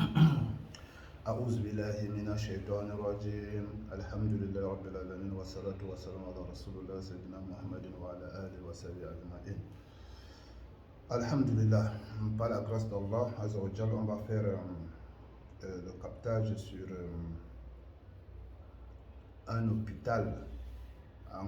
أعوذ بالله من الشيطان الرجيم الحمد لله رب العالمين والصلاة والسلام على رسول الله سيدنا محمد وعلى آله وصحبه أجمعين. Alhamdulillah, par la grâce d'Allah, on va faire le captage sur un hôpital en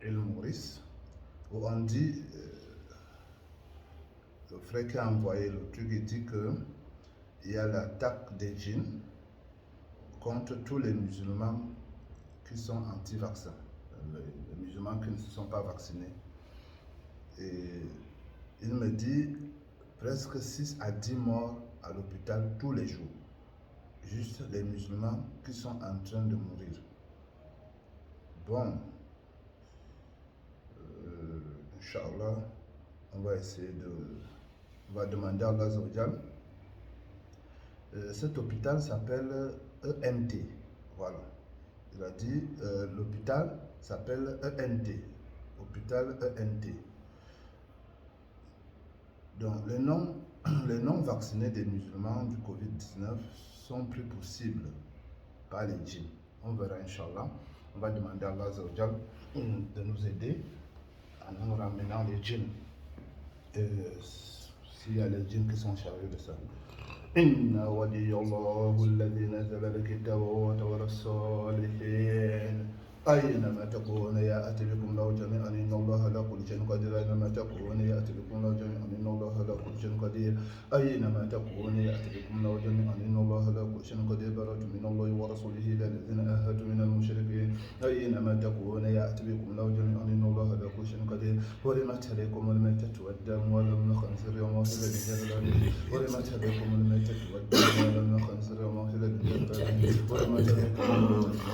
île Maurice où on dit, le frère qui a envoyé le truc, il dit qu'il y a l'attaque des djinns contre tous les musulmans qui sont anti-vaccins, les musulmans qui ne se sont pas vaccinés. Et il me dit presque 6 à 10 morts à l'hôpital tous les jours. Juste les musulmans qui sont en train de mourir. Bon, Inch'Allah, on va essayer on va demander à Allah Azzawajal. Cet hôpital s'appelle ENT. Voilà. Il a dit l'hôpital s'appelle ENT. Hôpital ENT. Donc, les non vaccinés des musulmans du Covid-19 sont pris pour cible par les djinns. On verra, Inch'Allah. On va demander à Allah Azzawajal de nous aider en nous ramenant les djinns. S'il y a les djinns qui sont chargés de ça. Inna waliyallahu alladhi nazala al-kitaba wa tawalla as-salihin. أينما تكون يأتي بكم له جميعا إن الله على كل شيء قدير أينما تكون يأتي بكم له جميعا إن الله على كل شيء قدير أينما تكون يأتي بكم له جميعا إن الله على كل شيء قدير برأت من الله ورسوله إلى الذين عاهدوا من المشركين أينما تكون يأتي بكم له جميعا إن الله على كل شيء قدير حرمت عليكم الميتة والدم ولحم الخنزير وما أهل لغير الله حرمت عليكم الميتة والدم ولحم الخنزير وما أهل لغير الله حرمت عليكم الميتة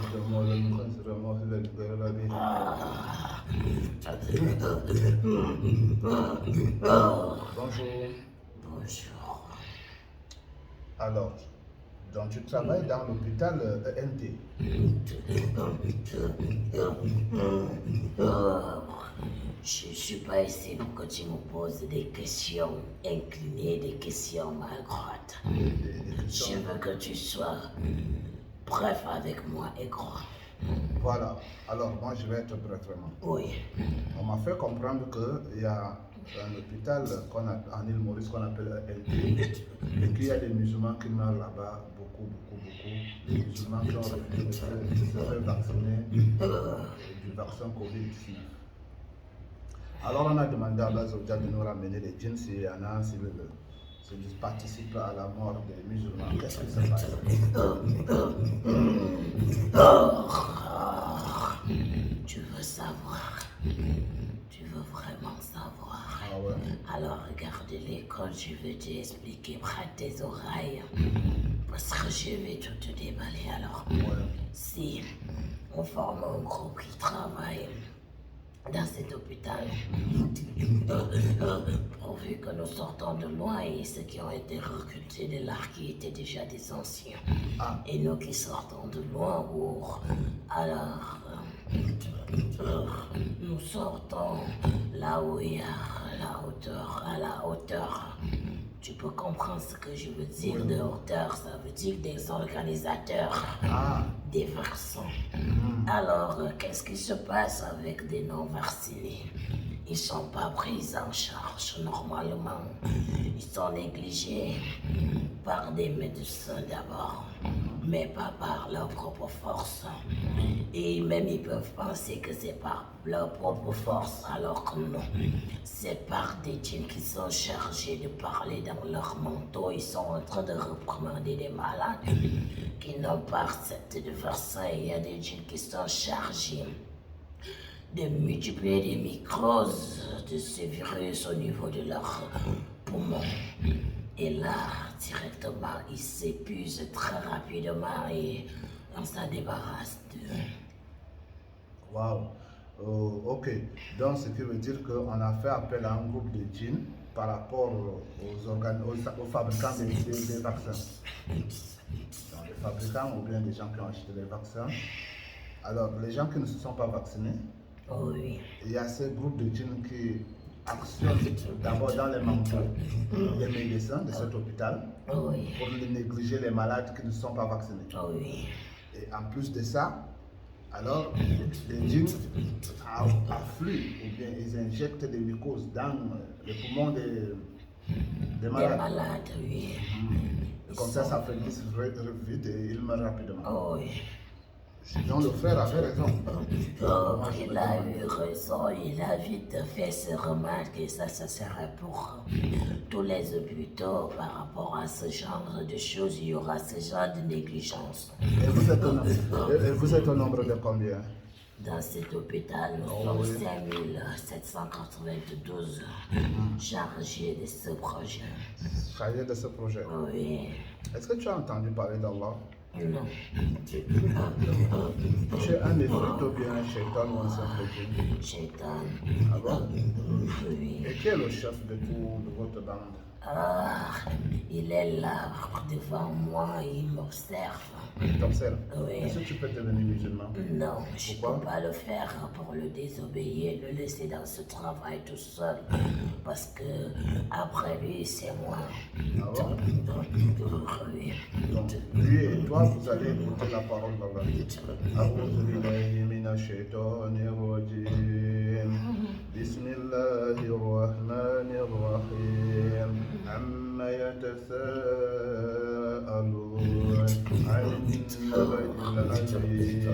والدم ولحم الخنزير وما Bonjour. Bonjour. Alors, donc tu travailles dans l'hôpital ENT. Je ne suis pas ici pour que tu me poses des questions inclinées, des questions malgrades. Je veux que tu sois bref avec moi et grand. Voilà, alors moi je vais être bref vraiment. Oui. On m'a fait comprendre qu'il y a un hôpital en île Maurice qu'on appelle LT et qu'il y a des musulmans qui meurent là-bas, beaucoup. Des musulmans qui ont refusé de se faire vacciner du vaccin Covid-19. Alors on a demandé à Allah Azzawajal de nous ramener les djinns s'il y en a, s'ils participent à la mort des musulmans. Qu'est-ce qui se passe? Tu veux savoir? Tu veux vraiment savoir? Ah ouais. Alors regarde-les quand je vais t'expliquer, prête tes oreilles. Parce que je vais tout te déballer alors. Ouais. Si on forme un groupe qui travaille dans cet hôpital, pourvu que nous sortons de loin et ceux qui ont été recrutés de là qui étaient déjà des anciens, et nous qui sortons de loin, alors nous sortons là où il y a à la hauteur. Tu peux comprendre ce que je veux dire de hauteur, ça veut dire des organisateurs des vaccins. Alors, qu'est-ce qui se passe avec des non-vaccinés? Ils ne sont pas pris en charge normalement. Ils sont négligés par des médecins d'abord, mais pas par leur propre force. Et même ils peuvent penser que c'est par leur propre force, alors que non. C'est par des djinns qui sont chargés de parler dans leur manteau. Ils sont en train de reprimander des malades qui n'ont pas accepté de vaccin. Il y a des djinns qui sont chargés de multiplier des microses de ces virus au niveau de leurs poumons. Et là, directement, ils s'épuisent très rapidement et on s'en débarrasse d'eux. Waouh. Ok. Donc, ce qui veut dire qu'on a fait appel à un groupe de djinns par rapport aux fabricants des vaccins. Donc, les fabricants ou bien des gens qui ont acheté les vaccins. Alors, les gens qui ne se sont pas vaccinés, Oui. il y a ces groupes de djinns actionne d'abord dans les manteaux des médecins de cet hôpital Oui. pour négliger les malades qui ne sont pas vaccinés. Oui. Et en plus de ça, alors les djinns affluent ou bien ils injectent des mycoses dans les poumons des malades. Des malades, oui. Et comme ça frémisse vite et ils meurent rapidement. Oui. Donc le frère avait raison. Oh, il a eu raison, il a vite fait ses remarques et ça serait pour tous les hôpitaux par rapport à ce genre de choses, il y aura ce genre de négligence. Et vous êtes au nombre de combien? Dans cet hôpital, nous sommes 5792 chargés de ce projet. Chargés de ce projet. Oui. Est-ce que tu as entendu parler d'Allah? Non. Tu es un effrit ou bien un shaitan ou un simple djinn? Shaitan. Ah bon? Oui. Et qui est le chef de votre bande? Ah, il est là devant moi, il m'observe. Il t'observe? Oui. Est-ce que tu peux devenir musulman? Non, je ne Pourquoi? peux pas le faire pour le désobéir, le laisser dans ce travail tout seul. Parce que après lui, c'est moi. Ah bon? Oui. Donc, lui et toi, vous allez écouter la parole d'Allah. أعوذ بالله من الشيطان الرجيم بسم الله الرحمن الرحيم عما يتساءلون عن النبأ العظيم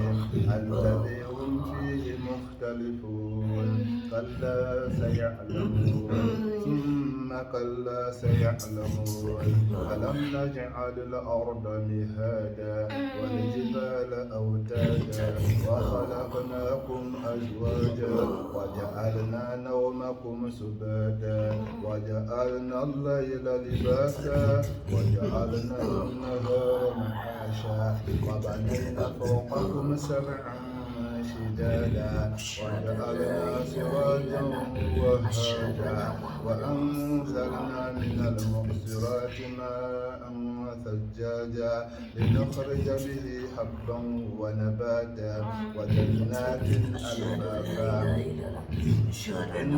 الذي هم فيه مختلفون كلا سيعلمون ثم كلا سيعلمون ألم نجعل الأرض مهادا والجبال أوتادا وخلقناكم أزواجا وجعلنا نومكم سباتا وجعلنا الليل لباسا وجعلنا النهار معاشا وبنينا فوقكم سبعا شدادا وجعلنا سراجا وهاجا وأنزلنا من المعصرات ماء ثجاجا لنخرج به حبا ونباتا وجنات ألفافا إن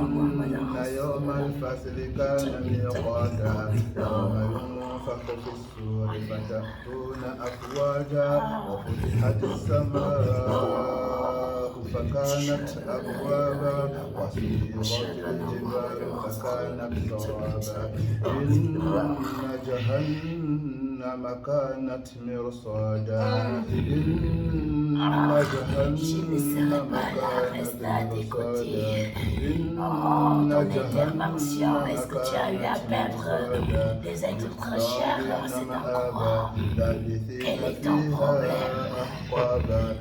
يوم الفصل كان ميقاتا يوم ينفخ في الصور فتأتون أفواجا وفتحت السماء فكانت أبوابا وسيرت الجبال فكانت سرابا إن جهنم كانت مرصادا إن جهنم كانت مرصادا إن جهنم Est-ce que tu as eu à perdre des êtres très chers dans cet endroit? Quel est ton problème?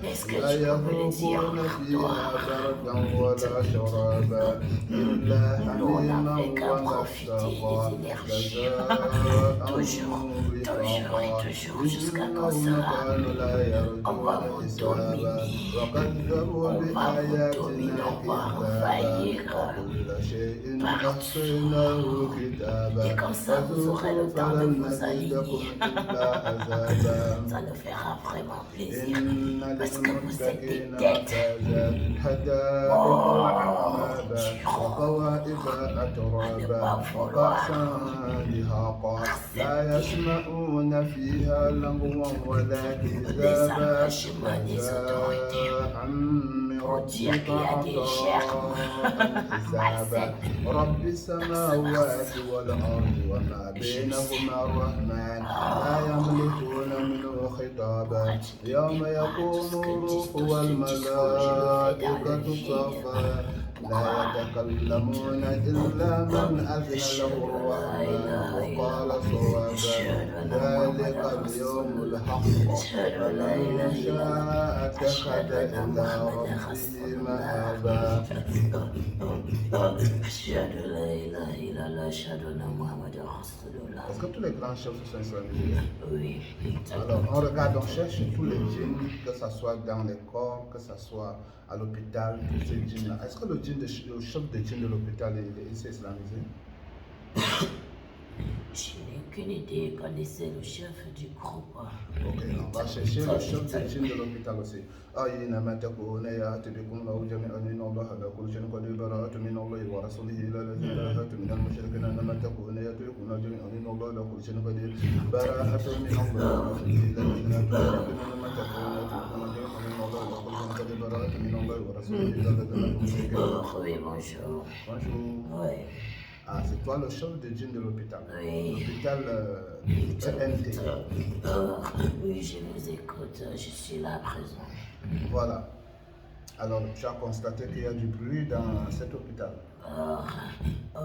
Est-ce que tu peux me le dire toi? Nous n'avons fait qu'à profiter des énergies. Toujours et toujours jusqu'à quand sera. On va vous dominer. On va envahir partout. Et comme ça, vous aurez le temps de vous aligner. Ça nous fera vraiment plaisir. Parce que vous êtes des têtes. لا يسمعون فيها لغوا ولا كذابا ربك حسابا رب السماوات والأرض وما بينهما الرحمن لا يملكون منه خطابا يوم يقوم الروح والملائكة صفا لا يتكلمون إلا من أذن له الرحمن وقال صوابا ذلك اليوم الحق فمن شاء اتخذ إلى ربه مآبا Est-ce que tous les grands chefs se sont islamisés? Oui. Alors, on regarde, on cherche tous les djinns, que ce soit dans les corps, que ce soit à l'hôpital, tous ces djinns-là. Est-ce que le chef de djinn de l'hôpital s'est islamisé? Je n'ai aucune idée. Connaissez le chef du groupe. Ok, on va chercher le chef de djinn de l'hôpital aussi. أينما تكون يأتي بكم الله جميعا إن الله على كل شيء قدير براءة من الله ورسوله إلى الذين آهدتم من المشركين أينما تكون يأتي بكم الله جميعا إن الله على كل شيء قدير براءة من الله ورسوله إلى الذين آهدتم أينما تكون يأتي بكم الله جميعا إن الله على كل شيء قدير براءة من الله ورسوله إلى الذين آهدتم. Oui, bonjour. Bonjour. Oui. Ah, c'est toi le chef de djinn de l'hôpital. Oui. L'hôpital ENT. Oui, je vous écoute. Je suis là à présent. Voilà. Alors, tu as constaté qu'il y a du bruit dans cet hôpital.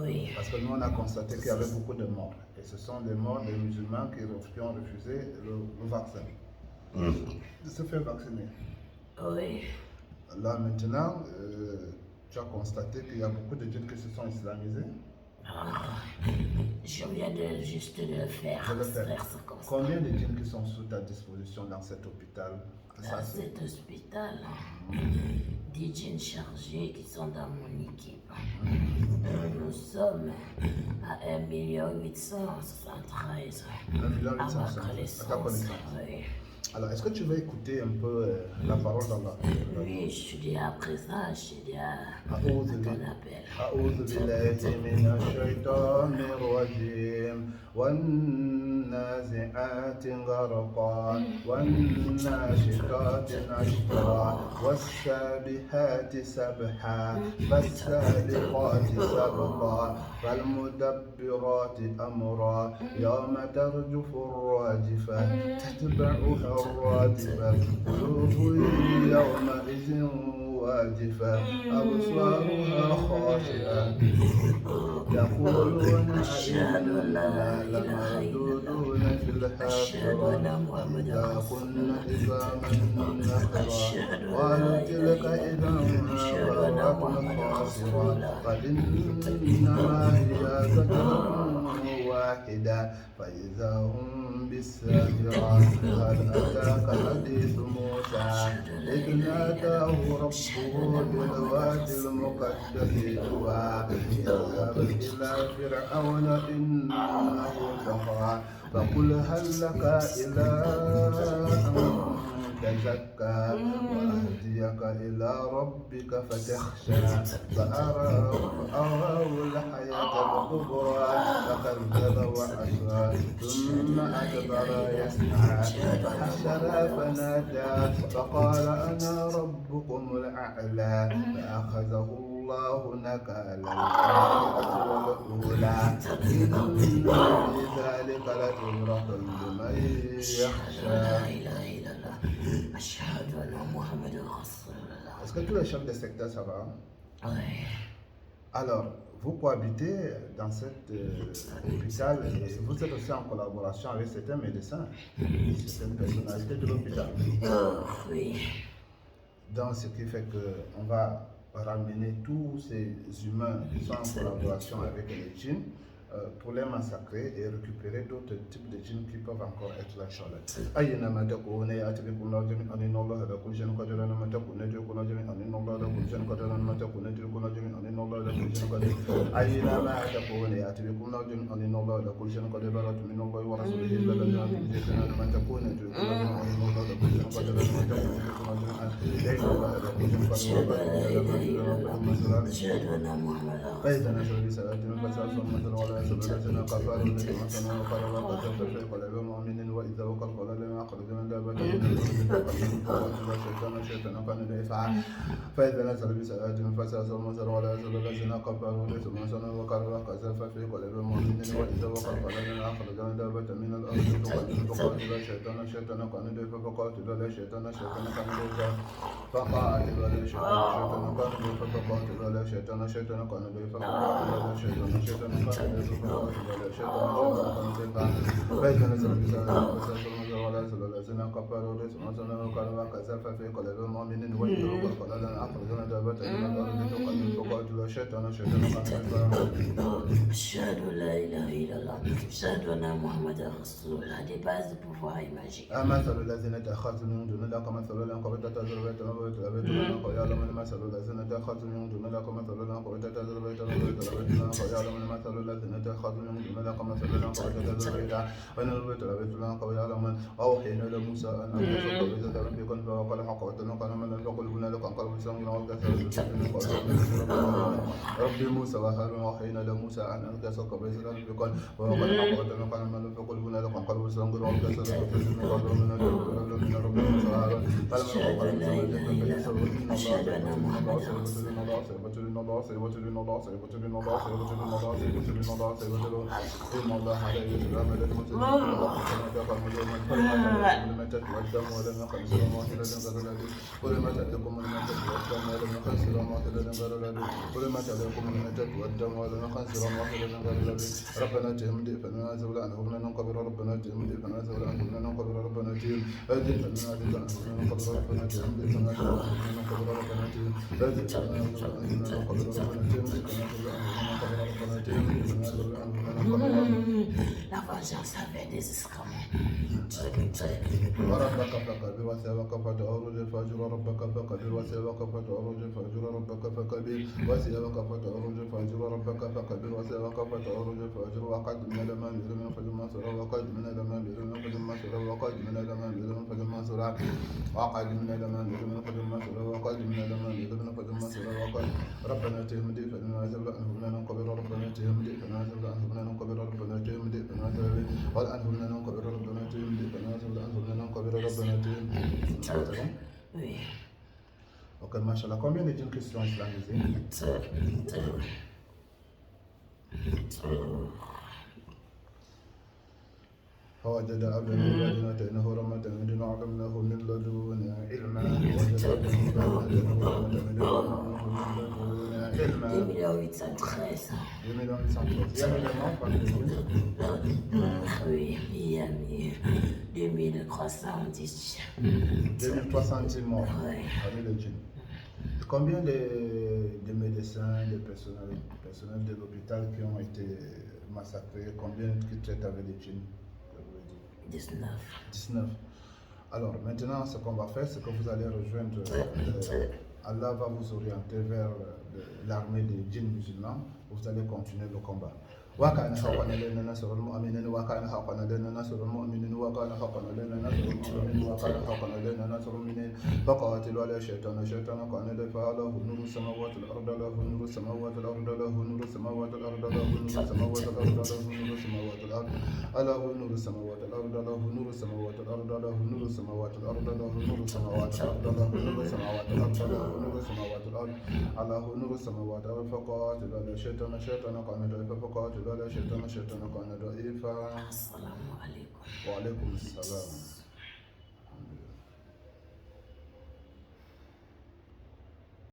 Oui. Parce que nous, on a constaté qu'il y avait beaucoup de morts. Et ce sont des morts des musulmans qui ont refusé le vaccin. De se faire vacciner. Oui. Là, maintenant, tu as constaté qu'il y a beaucoup de djinns qui se sont islamisés. Je viens juste de le faire. Ça comme ça. Combien de djinns qui sont sous ta disposition dans cet hôpital? Dans cet hôpital, des djinns chargés qui sont dans mon équipe. Nous sommes à 1 873 000. 1 à 800 ma 000. connaissance. À ta connaissance. Oui. Alors, est-ce que tu veux écouter un peu la parole d'Allah? Oui, je suis déjà présent, je suis déjà à أعوذ ton appel. أعوذ بالله من الشيطان الرجيم والنازعات غرقا والناشطات نشطا والسابحات سبحا فالسابقات سبقا فالمدبرات أمرا يوم ترجف الراجفة تتبعها الرادفة قلوب يومئذ واجفة أبصارها خاشعة يقولون أئنا لمردودون في الحافرة إذا كنا عظاما نخرة قالوا تلك إذا كرة خاسرة قد إنما هي زجرة واحدة فإذا هم بالساهرة هل أتاك حديث موسى إذ ناداه ربه بالوادي المقدس طوى اذهب إلى فرعون إنه طغى فقل هل لك إلى أن تزكى وأهديك إلى ربك فتخشى فأراه الحياة الكبرى فكذب وعصى ثم أدبر يسعى فحشر فنادى فقال أنا ربكم الأعلى فأخذه الله نكال الآخرة والأولى إن في ذلك لعبرة لمن يخشى. Est-ce que tous les chefs de secteur ça va? Oui. Alors, vous cohabitez dans cet hôpital et vous êtes aussi en collaboration avec certains médecins, certaines personnalités de l'hôpital. Oui. Donc, ce qui fait qu'on va ramener tous ces humains qui sont en collaboration avec les djinns pour les massacrer et récupérer d'autres types de djinns qui peuvent encore être là sur la terre. أينما تكون يأتي بكم الله جميعا إن الله على كل شيء قدير أينما تكون يدركنا جميعا إن الله على كل شيء قدير أينما تكون يدركنا جميعا إن الله على كل شيء قدير أينما تكون يأتي بكم الله جميعا إن الله على كل شيء قدير براءة من الله ورسوله إلى الذين آمنوا أينما تكون يدركنا جميعا إن الله على كل شيء قدير أينما تكون يدركنا جميعا إن الله على كل شيء قدير فإذا نزل بسلامة فسأل مثلا ولا يسأل الذين كفروا الذين مثلا وقال لا تسأل في قلب المؤمن وإذا وقال قال لما أخرج من دابة الشيطان كان يفعل فإذا نزل بسلامة فسأل مثلا ولا يسأل الذين كفروا الذين مثلا وقال لا قذف في قلب المؤمن وإذا وقال قال لما أخرج من دابة من الأرض فقاتل الشيطان كان يفعل فقاتل الشيطان كان يفعل فقاتل الشيطان كان يفعل فإذا نزل بسلامة ورسل الذين كفروا رسلنا وكانوا كذب في قلب المؤمنين ويدرك قال لنا أخرجنا دابة من الأرض تقلب فقاتل الشيطان أشهد أن لا إله إلا الله أشهد أن محمدا رسول الله. Des bases de pouvoir et magie. مثل الذين اتخذوا من دون الله كمثل العنكبوت تتخذ بيتا ويعلم المثل الذين اتخذوا من دون الله كمثل العنكبوت تتخذ بيتا ويعلم المثل الذين اتخذوا من دون الله كمثل العنكبوت تتخذ بيتا ويعلم أوحينا إلى موسى أن أنفسك بإذا ربكم فوقال حق وتنقل من الفقل لكم قلب السمع ربي موسى وهارون أوحينا إلى موسى أن أنفسك بإذا ربكم فوقال حق وتنقل من الفقل لكم قلب السمع من ربي موسى وهارون أشهد أن لا إله إلا الله أشهد أن محمدا رسول الله. ربنا تهمدي فنازل عنهم من قبل ربنا تهمدي فنازل عنهم من قبل ربنا تهمدي فنازل عنهم من قبل ربنا تهمدي فنازل عنهم من قبل ربنا La vengeance avait des escamons. وربك فكبر وثيابك فتعرج فاجر ربك فكبر وثيابك فتعرج فاجر ربك فكبر وثيابك فتعرج فاجر ربك فكبر وثيابك فتعرج فاجر وقد من الأمام من فجمع سرى وقد من الأمام من فجمع سرى وقد من الأمام من فجمع سرى وقد من الأمام من فجمع سرى وقد من الأمام من فجمع سرى وقد ربنا تهمدي فنازل عنهم من قبل ربنا تهمدي فنازل عنهم من قبل ربنا تهمدي فنازل عنهم من قبل ربنا تهمدي فنازل عنهم من قبل ربنا تهمدي. Oui. Ok, machallah. Combien de djinns qui sont islamisés? فوجد عبدا من عبادنا آتيناه رحمة من عندنا وعلمناه من لدنا علما ووجد عبدا من عبادنا رحمة من عندنا وعلمناه من لدنا علما. 2813. 2813. Il y a également pas de djinns. Oui, il y a 2310. 2310 morts Oui. parmi les djinns. Combien de médecins, de personnels de l'hôpital qui ont été massacrés, combien qui traitent avec les djinns? 19. 19. Alors maintenant, ce qu'on va faire, c'est que vous allez rejoindre, Allah va vous orienter vers l'armée des djinns musulmans, vous allez continuer le combat. وكان حقا علينا نصر المؤمنين وكان حقا علينا نصر المؤمنين وكان حقا علينا نصر المؤمنين وكان حقا علينا نصر المؤمنين فقاتلوا على الشيطان كان دفاع له نور السماوات الارض له نور السماوات الارض له نور السماوات الارض له نور السماوات الارض له نور السماوات الارض له نور السماوات الارض له نور السماوات الارض له نور السماوات الارض له نور السماوات الارض له نور السماوات الارض له نور السماوات الارض له نور السماوات الارض فقاتلوا على الشيطان كان دفاع فقاتلوا ولا شيطان كان ضعيفا. السلام عليكم. وعليكم السلام.